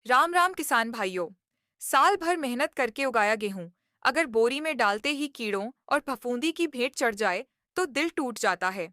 राम राम किसान भाइयों। साल भर मेहनत करके उगाया गेहूं अगर बोरी में डालते ही कीड़ों और फफूंदी की भेंट चढ़ जाए तो दिल टूट जाता है।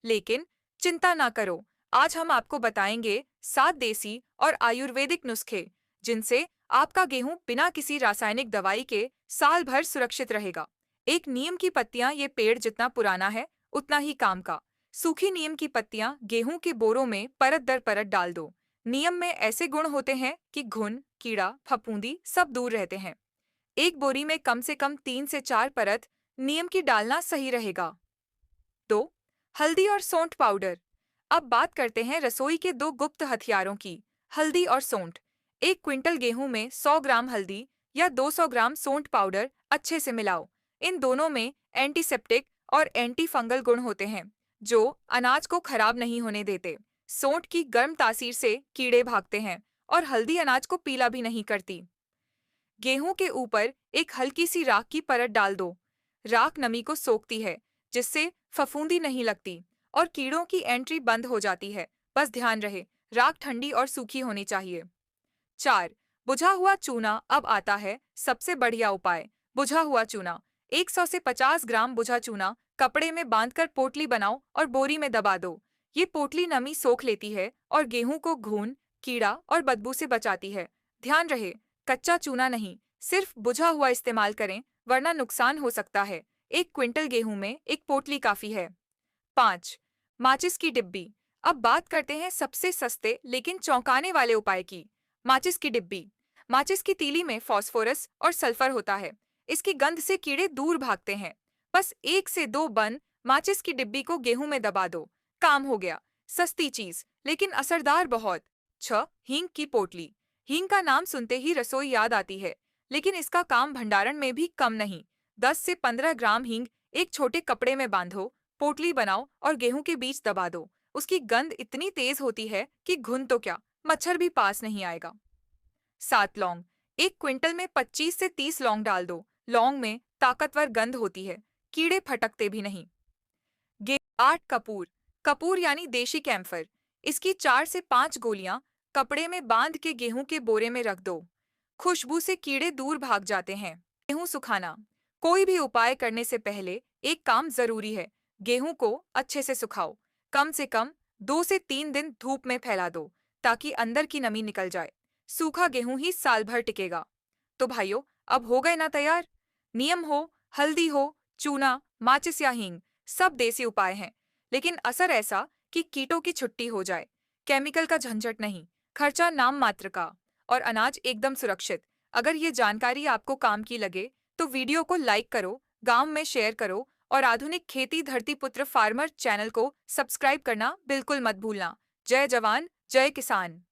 लेकिन चिंता ना करो, आज हम आपको बताएंगे 7 देसी और आयुर्वेदिक नुस्खे जिनसे आपका गेहूं बिना किसी रासायनिक दवाई के साल भर सुरक्षित रहेगा। एक नीम की पत्तियां, ये पेड़ जितना पुराना है उतना ही काम का। सूखी नीम की पत्तियां गेहूं के बोरों में परत दर परत डाल दो। नियम में ऐसे गुण होते हैं कि घुन, कीड़ा, फफूंदी सब दूर रहते हैं। एक बोरी में कम से कम 3 से 4 परत नीम की डालना सही रहेगा। 2. हल्दी और सौंठ पाउडर। अब बात करते हैं रसोई के दो गुप्त हथियारों की, हल्दी और सौंठ। 1 क्विंटल गेहूं में 100 ग्राम हल्दी या 200 ग्राम सौंठ पाउडर अच्छे से मिलाओ। इन दोनों में एंटीसेप्टिक और एंटी फंगल गुण होते हैं जो अनाज को खराब नहीं होने देते। सौंठ की गर्म तासीर से कीड़े भागते हैं और हल्दी अनाज को पीला भी नहीं करती। गेहूं के ऊपर एक हल्की सी राख की परत डाल दो। राख नमी को सोखती है जिससे फफूंदी नहीं लगती और कीड़ों की एंट्री बंद हो जाती है। बस ध्यान रहे, राख ठंडी और सूखी होनी चाहिए। 4. बुझा हुआ चूना। अब आता है सबसे बढ़िया उपाय, बुझा हुआ चूना। 100 से 50 ग्राम बुझा चूना कपड़े में बांधकर पोटली बनाओ और बोरी में दबा दो। ये पोटली नमी सोख लेती है और गेहूं को घून, कीड़ा और बदबू से बचाती है। ध्यान रहे, कच्चा चूना नहीं, सिर्फ बुझा हुआ इस्तेमाल करें वरना नुकसान हो सकता है। 1 क्विंटल गेहूं में एक पोटली काफी है। 5. माचिस की डिब्बी। अब बात करते हैं सबसे सस्ते लेकिन चौंकाने वाले उपाय की, माचिस की डिब्बी। माचिस की तीली में फास्फोरस और सल्फर होता है। इसकी गंध से कीड़े दूर भागते हैं। बस 1 से 2 बंद माचिस की डिब्बी को गेहूं में दबा दो, काम हो गया। सस्ती चीज लेकिन असरदार बहुत। 6. हींग की पोटली। हींग का नाम सुनते ही रसोई याद आती है, लेकिन इसका काम भंडारण में भी कम नहीं। 10 से 15 ग्राम हींग एक छोटे कपड़े में बांधो, पोटली बनाओ और गेहूं के बीच दबा दो। उसकी गंध इतनी तेज होती है कि घुन तो क्या, मच्छर भी पास नहीं आएगा। 7. लौंग। 1 क्विंटल में 25 से 30 लौंग डाल दो। लौंग में ताकतवर गंध होती है, कीड़े फटकते भी नहीं। 8. कपूर। कपूर यानी देशी कैम्फर। इसकी 4 से 5 गोलियां कपड़े में बांध के गेहूं के बोरे में रख दो। खुशबू से कीड़े दूर भाग जाते हैं। गेहूं सुखाना। कोई भी उपाय करने से पहले एक काम जरूरी है, गेहूं को अच्छे से सुखाओ। कम से कम 2 से 3 दिन धूप में फैला दो ताकि अंदर की नमी निकल जाए। सूखा गेहूं ही साल भर टिकेगा। तो भाइयों, अब हो गए ना तैयार। नियम हो, हल्दी हो, चूना, माचिस या हींग, सब देसी उपाय हैं, लेकिन असर ऐसा कि कीटों की छुट्टी हो जाए। केमिकल का झंझट नहीं, खर्चा नाम मात्र का, और अनाज एकदम सुरक्षित। अगर ये जानकारी आपको काम की लगे तो वीडियो को लाइक करो, गांव में शेयर करो और आधुनिक खेती धरती पुत्र फार्मर चैनल को सब्सक्राइब करना बिल्कुल मत भूलना। जय जवान, जय किसान।